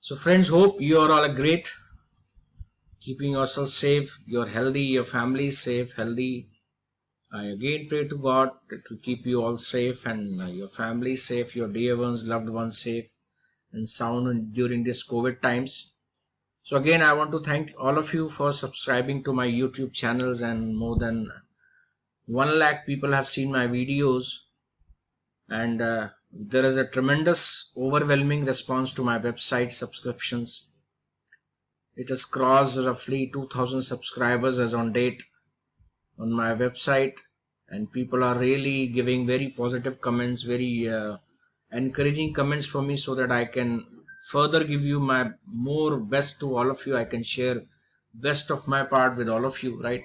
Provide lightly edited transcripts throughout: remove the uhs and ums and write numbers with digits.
So friends, hope you are all great, keeping yourself safe, you're healthy, your family is safe, healthy. I again pray to God to keep you all safe and your family safe, your dear ones, loved ones safe and sound during this COVID times. So again, I want to thank all of you for subscribing to my YouTube channels, and more than 1 lakh people have seen my videos, and there is a tremendous overwhelming response to my website subscriptions. It has crossed roughly 2000 subscribers as on date on my website, and people are really giving very positive comments, very encouraging comments for me, so that I can further give you my more best to all of you. I can share best of my part with all of you, right?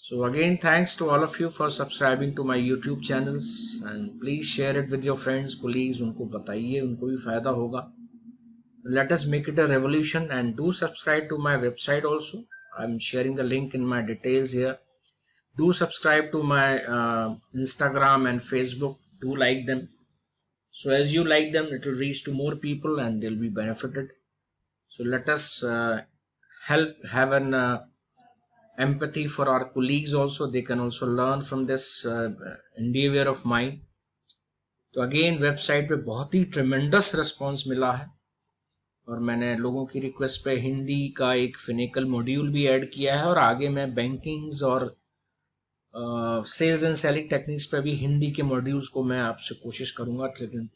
So again, thanks to all of you for subscribing to my YouTube channels, and please share it with your friends, colleagues. उनको बताइए, उनको भी फायदा होगा. Let us make it a revolution, and do subscribe to my website also. I'm sharing the link in my details here. Do subscribe to my Instagram and Facebook. Do like them. So as you like them, it will reach to more people and they'll be benefited. So let us help have an empathy for our colleagues also. They can also learn from this endeavor of mine. तो again website पे बहुत ही ट्रेमेंडस response मिला है, और मैंने लोगों की request पे हिंदी का एक फिनिकल मॉड्यूल भी ऐड किया है, और आगे मैं बैंकिंग्स और सेल्स एंड सेलिंग टेक्निक्स पे भी हिंदी के मॉड्यूल्स को मैं आपसे कोशिश करूंगा, लेकिन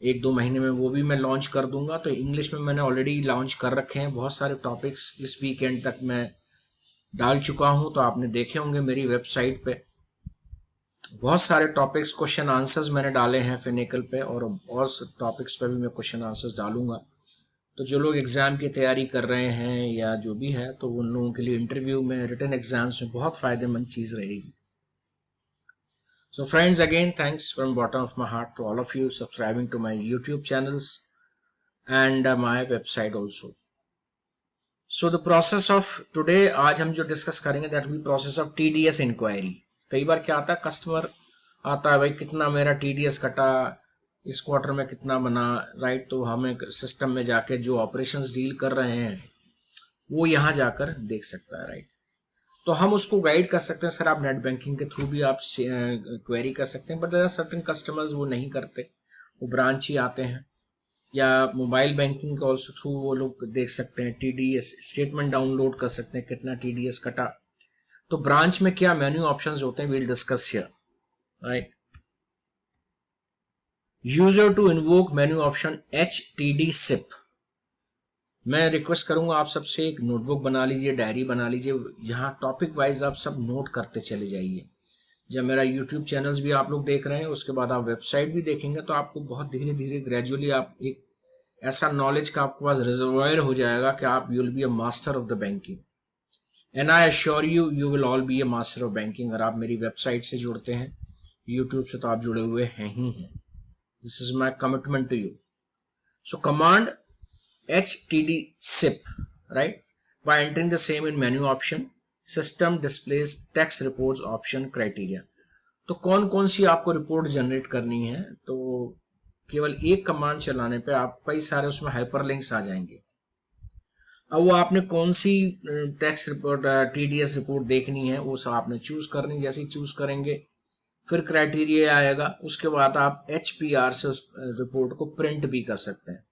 1-2 महीने में वो भी मैं लॉन्च कर दूंगा. तो इंग्लिश में मैंने ऑलरेडी लॉन्च कर रखे हैं बहुत सारे टॉपिक्स, इस वीकेंड तक मैं डाल चुका हूं. तो आपने देखे होंगे मेरी वेबसाइट पे बहुत सारे टॉपिक्स, क्वेश्चन आंसर्स मैंने डाले हैं फिनिकल पे, और टॉपिक्स पे भी मैं क्वेश्चन आंसर्स डालूंगा. तो जो लोग एग्जाम की तैयारी कर रहे हैं या जो भी है, तो उन लोगों के लिए इंटरव्यू में, रिटन एग्जाम्स में बहुत फायदेमंद चीज रहेगी. So friends, again thanks from bottom of my heart to all of you subscribing to my YouTube channels and my website also. So the process of today, आज हम जो डिस्कस करेंगे, that will be process of TDS inquiry. कई बार क्या आता है, customer आता है, भाई कितना मेरा TDS कटा, इस क्वार्टर में कितना बना, राइट. तो हमें सिस्टम में जाके जो ऑपरेशंस डील कर रहे हैं वो यहाँ जाकर देख सकता है, राइट. तो हम उसको गाइड कर सकते हैं, सर आप नेट बैंकिंग के थ्रू भी आप क्वेरी कर सकते हैं, but there are certain customers वो नहीं करते, वो ब्रांच ही आते हैं, या मोबाइल बैंकिंग का ऑल्सो थ्रू वो लोग देख सकते हैं, TDS स्टेटमेंट डाउनलोड कर सकते हैं कितना TDS कटा. तो ब्रांच में क्या मेन्यू ऑप्शंस होते हैं, we'll discuss here, right. User to invoke menu option HTD SIP. मैं रिक्वेस्ट करूंगा आप सबसे, एक नोटबुक बना लीजिए, डायरी बना लीजिए, यहाँ टॉपिक वाइज आप सब नोट करते चले जाइए. जब मेरा यूट्यूब चैनल्स भी आप लोग देख रहे हैं, उसके बाद आप वेबसाइट भी देखेंगे, तो आपको बहुत धीरे धीरे ग्रेजुअली आप एक ऐसा नॉलेज का आपके पास रिजर्वायर हो जाएगा कि आप you will be a master of the banking. And I assure you, you will all be a master of banking. अगर आप मेरी वेबसाइट से जुड़ते हैं, यूट्यूब से, तो आप जुड़े हुए हैं ही हैं. This is my commitment to you. So command HTD SIP, right? By entering the same in menu option, system displays text reports option criteria. तो कौन कौन सी आपको रिपोर्ट जनरेट करनी है, तो केवल एक कमांड चलाने पे आप कई सारे उसमें हाइपरलिंक्स आ जाएंगे. अब वो आपने कौन सी टेक्स्ट रिपोर्ट, TDS रिपोर्ट देखनी है, वो सब आपने चूज करनी. जैसे ही चूज करेंगे, फिर क्राइटेरिया आएगा, उसके बाद आप HPR से उस रिपोर्ट को प्रिंट भी कर सकते हैं.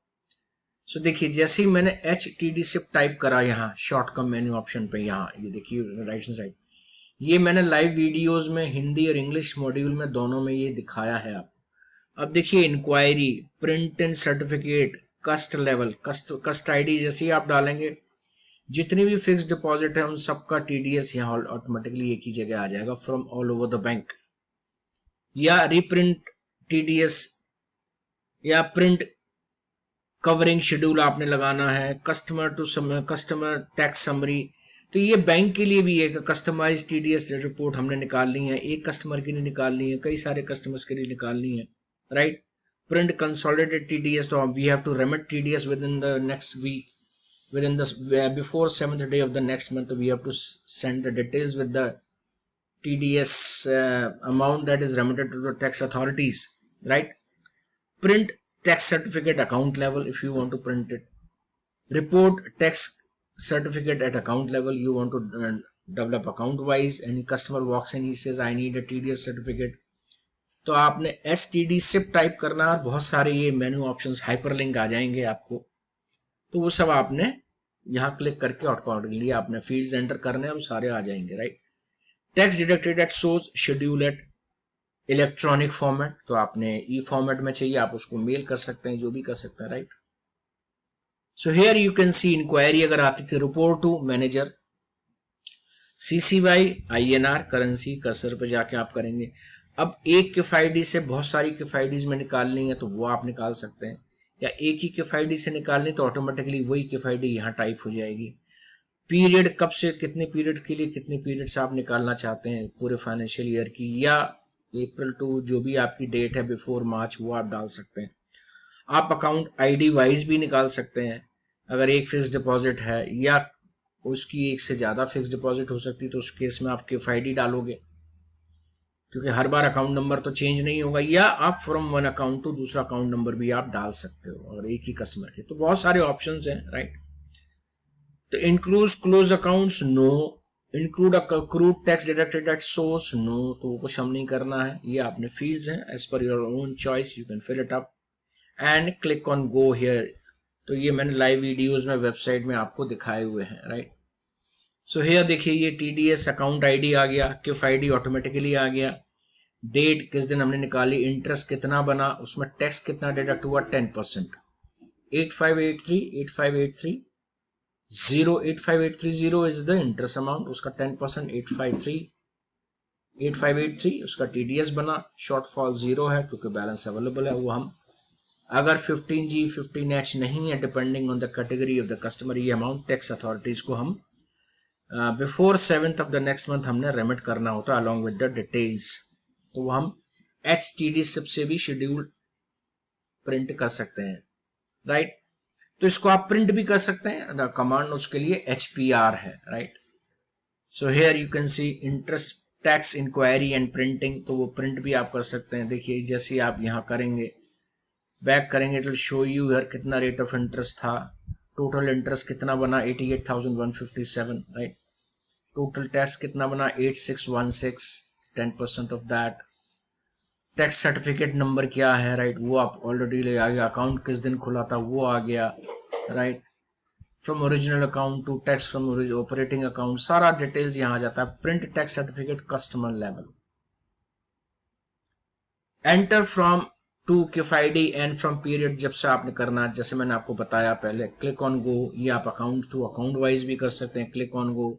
सो देखिए, जैसे ही मैंने HTD SIP टाइप करा यहाँ शॉर्ट कम मेन्यू ऑप्शन पे, यहाँ ये देखिए राइट साइड, ये मैंने लाइव वीडियोस में हिंदी और इंग्लिश मॉड्यूल में दोनों में ये दिखाया है. आप अब देखिए, इंक्वायरी, प्रिंट एंड सर्टिफिकेट, कस्ट लेवल, कस्ट ID जैसे ही आप डालेंगे, जितनी भी फिक्स डिपॉजिट है उन सबका TDS यहाँ ऑटोमेटिकली एक ही जगह आ जाएगा from all over the bank. या रिप्रिंट TDS या प्रिंट कवरिंग शेड्यूल आपने लगाना है, कस्टमर टैक्स समरी. तो ये बैंक के लिए भी एक कस्टमाइज TDS रिपोर्ट हमने निकालनी है, एक कस्टमर के लिए निकालनी है, कई सारे कस्टमर्स के लिए निकालनी है, राइट. प्रिंट कंसोलिडेटेड TDS, तो we have to remit TDS within the next week, within the before 7th day of the next month. We have to send the details with the TDS amount that is remitted to the tax authorities, right. Print tax certificate account level if you want to print it, report tax certificate at account level, you want to develop account wise. Any customer walks in, he says I need a TDS certificate, तो आपने STD SIP type करना और बहुत सारे ये menu options hyperlink आ जाएंगे आपको, तो वो सब आपने यहाँ क्लिक करके ऑटोमेटिकली आपने फील्ड्स एंटर करने हैं, वो सारे आ जाएंगे, right. Tax deducted at source schedule at electronic format, तो आपने ई फॉर्मेट में चाहिए आप उसको मेल कर सकते हैं, जो भी कर सकते हैं, right. So here you can see inquiry अगर आती थी, report to manager, CCY INR currency, cursor पे जाके आप करेंगे। अब एक किफायदी से बहुत सारी किफायदीज में निकालनी है तो वो आप निकाल सकते हैं, या एक ही किफायदी से निकालनी तो ऑटोमेटिकली वही किफायदी यहाँ टाइप हो जाएगी। पीरियड कब से कितने पीरियड के लिए कितने पीरियड से आप निकालना चाहते हैं पूरे फाइनेंशियल ईयर की, या अप्रैल टू जो भी आपकी डेट है बिफोर मार्च, वो आप डाल सकते हैं। आप अकाउंट ID वाइज भी निकाल सकते हैं, अगर एक फिक्स डिपॉजिट है या उसकी एक से ज्यादा फिक्स डिपॉजिट हो सकती है तो उस केस में आप किफायदी डालोगे, क्योंकि हर बार अकाउंट नंबर तो चेंज नहीं होगा, या आप फ्रॉम वन अकाउंट टू दूसरा अकाउंट नंबर भी आप डाल सकते हो और एक ही कस्टमर के, तो बहुत सारे ऑप्शंस हैं, राइट। तो include close accounts, no. Include accrued tax deducted at source, no, तो वो कुछ हम नहीं करना है, ये आपने फील्ड्स हैं as per your own choice, you can fill it up and click on go here. तो ये मैंने लाइव वीडियोस में वेबसाइट में आपको दिखाए हुए हैं, राइट। सो हियर देखिए ये TDS अकाउंट ID आ गया, किफ ID ऑटोमेटिकली आ गया, डेट किस दिन हमने निकाली, इंटरेस्ट कितना बना, उसमें टैक्स कितना डिडक्ट हुआ 10%, 8583 085,830 इज द इंटरेस्ट अमाउंट, उसका 10% 8583 उसका TDS बना, शॉर्टफॉल 0 है क्योंकि बैलेंस अवेलेबल है, वो हम अगर 15G 15H नहीं है depending on the category of the customer, ये अमाउंट टैक्स अथॉरिटीज को हम before 7th of the next month हमने रेमिट करना होता है अलॉन्ग विद द डिटेल्स, तो वो हम HTD SIP से भी शेड्यूल प्रिंट कर सकते हैं, राइट। तो इसको आप प्रिंट भी कर सकते हैं, कमांड उसके लिए HPR है, right. So here you can see interest tax inquiry and printing, तो वो प्रिंट भी आप कर सकते हैं। देखिए जैसे आप यहाँ करेंगे, बैक करेंगे तो शो यू हियर कितना रेट ऑफ इंटरेस्ट था, टोटल इंटरेस्ट कितना बना 88,157, राइट। टोटल टैक्स कितना बना 8616, 10% of that. Tax certificate number क्या है, राइट, वो आप ऑलरेडी ले आ गया, अकाउंट किस दिन खुला था वो आ गया, right. From original account to tax from operating account, सारा डिटेल्स यहाँ आ जाता है। Print tax certificate customer level, enter from to किफायदी एंड फ्रॉम पीरियड जब से आपने करना, जैसे मैंने आपको बताया पहले, क्लिक ऑन गो, ये आप अकाउंट टू अकाउंट वाइज भी कर सकते हैं, click on go,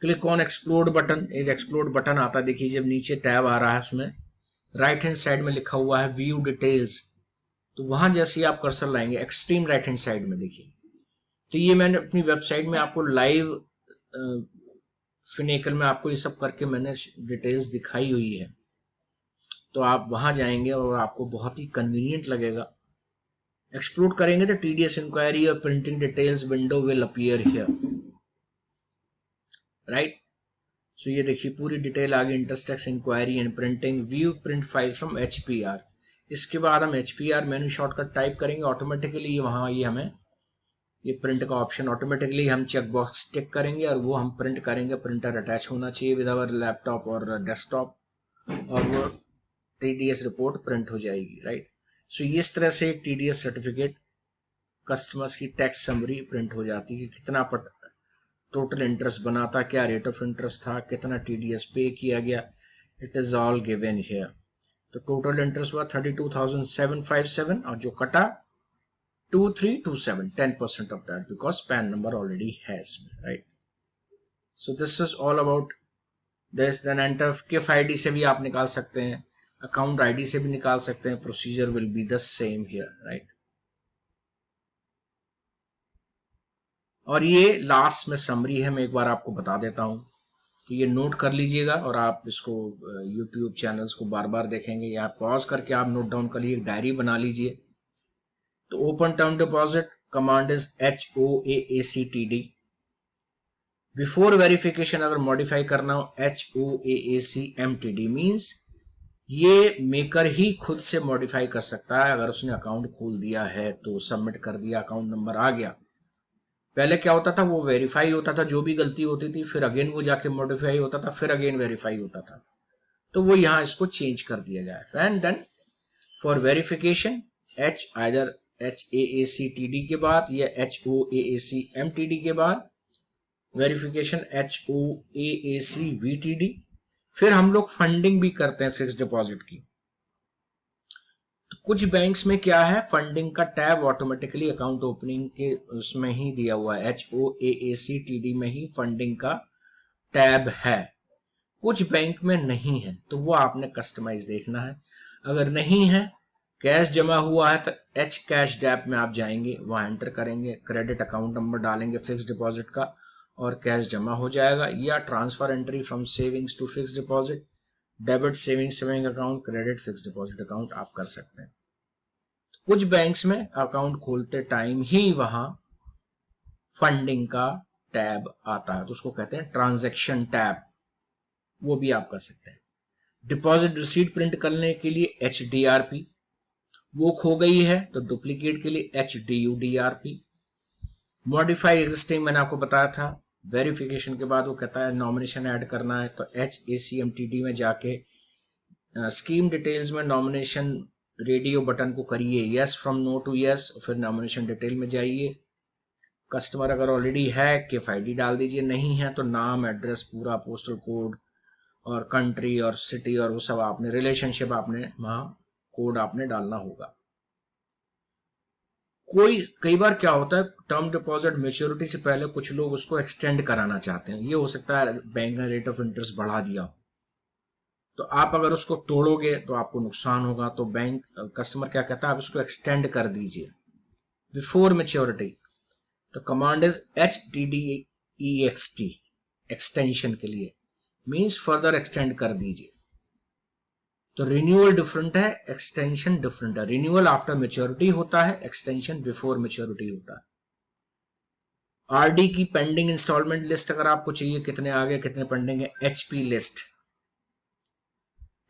click on explode button, एक एक्सप्लोड बटन आता है, देखिए जब नीचे टैब आ रहा है उसमें राइट हैंड साइड में लिखा हुआ है व्यू डिटेल्स, तो वहां जैसे ही आप कर्सर लाएंगे एक्सट्रीम राइट हैंड साइड में देखिए, तो ये मैंने अपनी वेबसाइट में आपको लाइव फिनेकल में आपको ये सब करके मैंने डिटेल्स दिखाई हुई है, तो आप वहां जाएंगे और आपको बहुत ही कन्वीनियंट लगेगा। एक्सप्लोर करेंगे तो TDS इंक्वायरी और printing details window will appear here, right. So ये देखिए पूरी डिटेल आ गई, interest tax inquiry and printing, view print file from HPR। इसके बाद हम HPR मेन्यू शॉर्टकट टाइप करेंगे, ऑटोमेटिकली वहां ये हमें ये प्रिंट का ऑप्शन ऑटोमेटिकली हम चेक बॉक्स टिक करेंगे और वो हम प्रिंट करेंगे। प्रिंटर अटैच होना चाहिए विद आवर लैपटॉप और डेस्कटॉप, और वो TDS रिपोर्ट प्रिंट हो जाएगी, राइट। सो इस तरह से एक TDS सर्टिफिकेट कस्टमर्स की टैक्स समरी प्रिंट हो जाती है कि कितना टोटल इंटरेस्ट बना था, क्या रेट ऑफ इंटरेस्ट था, कितना TDS पे किया गया, it is all given here. तो टोटल इंटरेस्ट हुआ 32,757 और जो कटा 2327, 10% of that because PAN number already has, right? So this is all about this. Then enter KIF ID से भी आप निकाल सकते हैं, अकाउंट ID से भी निकाल सकते हैं, procedure will be the same here, right. और ये लास्ट में समरी है, मैं एक बार आपको बता देता हूं, तो ये नोट कर लीजिएगा और आप इसको YouTube चैनल्स को बार बार देखेंगे, या पॉज करके आप नोट डाउन कर लीजिए, डायरी बना लीजिए। तो open term deposit command is HOAACTD। Before verification अगर मॉडिफाई करना हो HOAACMTD मीन्स ये मेकर ही खुद से मॉडिफाई कर सकता है। अगर उसने अकाउंट खोल दिया है तो सबमिट कर दिया, अकाउंट नंबर आ गया। पहले क्या होता था, वो वेरीफाई होता था, जो भी गलती होती थी फिर अगेन वो जाके मॉडिफाई होता था, फिर अगेन वेरीफाई होता था। तो वो यहाँ इसको चेंज कर दिया गया है। And then for verification either HAACTD के बाद या HOAACMTD के बाद, वेरिफिकेशन HOAACVTD। फिर हम लोग फंडिंग भी करते हैं फिक्स डिपॉजिट की। तो कुछ बैंक्स में क्या है, फंडिंग का टैब ऑटोमेटिकली अकाउंट ओपनिंग के उसमें ही दिया हुआ है, HOAACTD में ही फंडिंग का टैब है। कुछ बैंक में नहीं है, तो वो आपने कस्टमाइज देखना है। अगर नहीं है, कैश जमा हुआ है, तो एच कैश डैप में आप जाएंगे, वहां एंटर करेंगे, क्रेडिट अकाउंट नंबर डालेंगे फिक्स डिपॉजिट का और कैश जमा हो जाएगा। या transfer entry from savings to fix deposit, debit saving account, credit fix deposit account आप कर सकते हैं। तो कुछ बैंक्स में अकाउंट खोलते टाइम ही वहां फंडिंग का टैब आता है, तो उसको कहते हैं ट्रांजैक्शन टैब, वो भी आप कर सकते हैं। डिपॉजिट रिसीट प्रिंट करने के लिए HDRP, वो खो गई है तो डुप्लीकेट के लिए HDUDRP। मॉडिफाई एग्जिस्टिंग मैंने आपको बताया था। वेरिफिकेशन के बाद वो कहता है नॉमिनेशन ऐड करना है, तो HACMTD में जाके स्कीम डिटेल्स में नॉमिनेशन रेडियो बटन को करिए yes from no to yes, फिर नॉमिनेशन डिटेल में जाइए। कस्टमर अगर ऑलरेडी है KFID डाल दीजिए, नहीं है तो नाम, एड्रेस, पूरा पोस्टल कोड और कंट्री और सिटी और वो सब आपने, रिलेशनशिप आपने वहां कोड आपने डालना होगा। कई बार क्या होता है, टर्म डिपॉजिट मेच्योरिटी से पहले कुछ लोग उसको एक्सटेंड कराना चाहते हैं। ये हो सकता है बैंक ने रेट ऑफ इंटरेस्ट बढ़ा दिया हो, तो आप अगर उसको तोड़ोगे तो आपको नुकसान होगा। तो बैंक कस्टमर क्या कहता है, आप इसको एक्सटेंड कर दीजिए बिफोर मेच्योरिटी। तो कमांड इज HTDEXT, एक्सटेंशन के लिए मींस फर्दर एक्सटेंड कर दीजिए। तो रिन्यूअल डिफरेंट है, एक्सटेंशन डिफरेंट है। रिन्यूअल आफ्टर मेच्योरिटी होता है, एक्सटेंशन बिफोर मेच्योरिटी होता है। RD की पेंडिंग इंस्टॉलमेंट लिस्ट अगर आपको चाहिए, कितने आगे कितने पेंडिंग है, HP लिस्ट।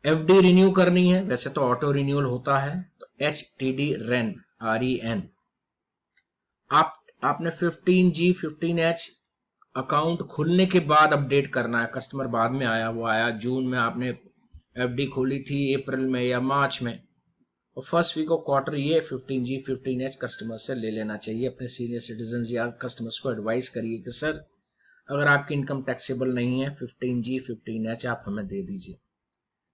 FD रिन्यू करनी है, वैसे तो ऑटो रिन्यूअल होता है, तो HTD REN, REN। आपने 15G 15H अकाउंट खुलने के बाद अपडेट करना है। कस्टमर बाद में आया, वो आया जून में, आपने FD खोली थी अप्रैल में या मार्च में, और फर्स्ट वीक ऑफ क्वार्टर ये 15G 15H कस्टमर से ले लेना चाहिए। अपने सीनियर सिटीजन या कस्टमर्स को एडवाइस करिए कि सर अगर आपकी इनकम टैक्सेबल नहीं है 15G 15H आप हमें दे दीजिए।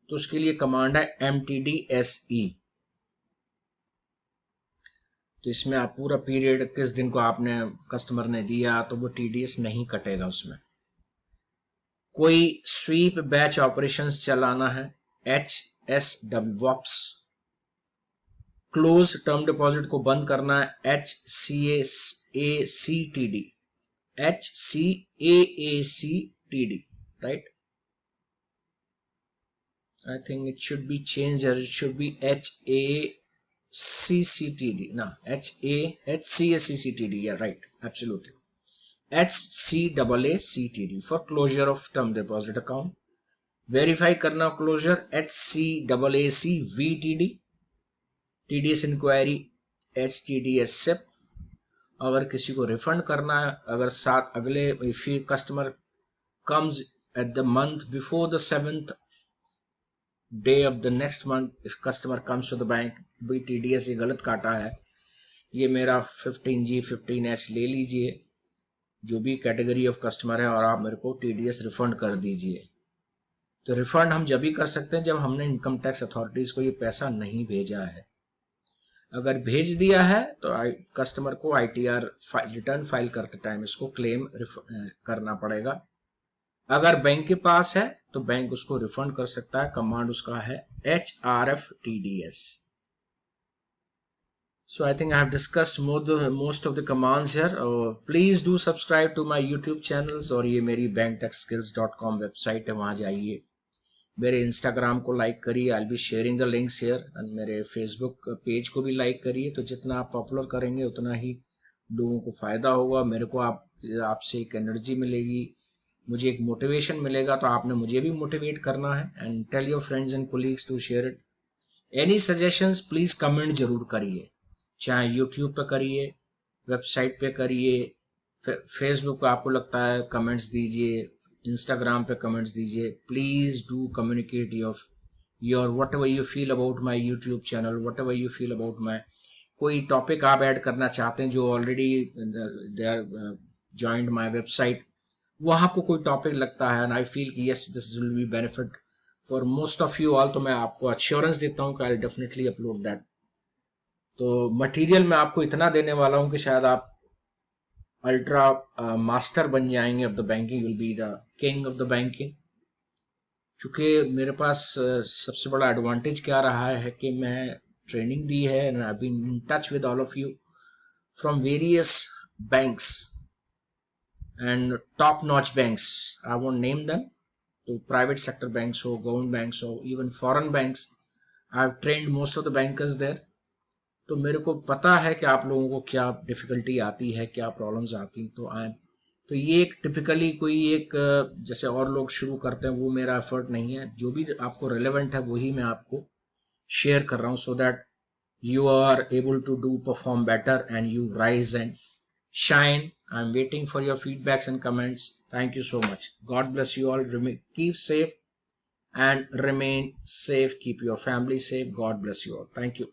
तो उसके लिए कमांड है MTDSE। तो इसमें आप पूरा पीरियड किस दिन को आपने कस्टमर ने दिया, तो वो TDS नहीं कटेगा उसमें। कोई स्वीप बैच ऑपरेशंस चलाना है, HSWOPS। क्लोज टर्म डिपॉजिट को बंद करना है, HCAACTD, HCAACTD, right. I think it should be changed, or it should be HACCTD. No, HCACCTD. Yeah, right. Absolutely. HCAACTD for closure of term deposit account. Verify करना closure, HCAACVTD. TDS inquiry, HTDS SIP। अगर किसी को refund करना है, अगर साथ अगले, if customer comes at the month before the 7th day of the next month, if customer comes to the bank, भाई TDS ये गलत काटा है, ये मेरा 15G 15H ले लीजिए, जो भी कैटेगरी ऑफ कस्टमर है, और आप मेरे को TDS रिफंड कर दीजिए। तो रिफंड हम जब भी कर सकते हैं जब हमने इनकम टैक्स अथॉरिटीज को ये पैसा नहीं भेजा है। अगर भेज दिया है तो कस्टमर को ITR रिटर्न फाइल करते टाइम इसको क्लेम करना पड़ेगा। अगर बैंक के पास है तो बैंक उसको रिफंड कर सकता है। कमांड उसका है HRFTDS। So I think I have discussed most of the commands here. Please do subscribe to my YouTube channels, और ये मेरी banktechskills.com वेबसाइट है, वहां जाइए। मेरे इंस्टाग्राम को लाइक करिए, I be sharing the links here, and मेरे फेसबुक पेज को भी लाइक करिए। तो जितना आप पॉपुलर करेंगे उतना ही लोगों को फायदा होगा, मेरे को आपसे एक एनर्जी मिलेगी, मुझे एक मोटिवेशन मिलेगा, तो आपने मुझे भी मोटिवेट करना है। And tell your friends and colleagues to share it. Any suggestions please comment जरूर करिए, चाहे यूट्यूब पे करिए, वेबसाइट पे करिए, फेसबुक पे आपको लगता है कमेंट्स दीजिए, इंस्टाग्राम पे कमेंट्स दीजिए। Please do communicate your whatever you feel about my YouTube channel, whatever you feel about my, कोई टॉपिक आप ऐड करना चाहते हैं जो already they are joined my website, वो आपको कोई टॉपिक लगता है एंड आई फील कि yes this will be benefit for most of you all, तो मैं आपको अश्योरेंस देता हूँ कि आई डेफिनेटली अपलोड दैट। तो मटेरियल मैं आपको इतना देने वाला हूँ कि शायद आप अल्ट्रा मास्टर बन जाएंगे of the banking, will be the king of the banking. क्योंकि मेरे पास सबसे बड़ा एडवांटेज क्या रहा है कि मैं ट्रेनिंग दी है and I been in touch with all of you from various banks and top-notch banks. I won't name them. तो private sector banks हो, government banks हो, even foreign banks. I've trained most of the bankers there. तो मेरे को पता है कि आप लोगों को क्या डिफिकल्टी आती है, क्या प्रॉब्लम्स आती, तो ये एक टिपिकली कोई एक जैसे और लोग शुरू करते हैं वो मेरा एफर्ट नहीं है। जो भी आपको रिलेवेंट है वही मैं आपको शेयर कर रहा हूँ, so that you are able to do perform better and you rise and shine. I'm waiting for your feedbacks and comments. Thank you so much. God bless you all. Keep safe and remain safe. Keep your family safe. God bless you all. Thank you.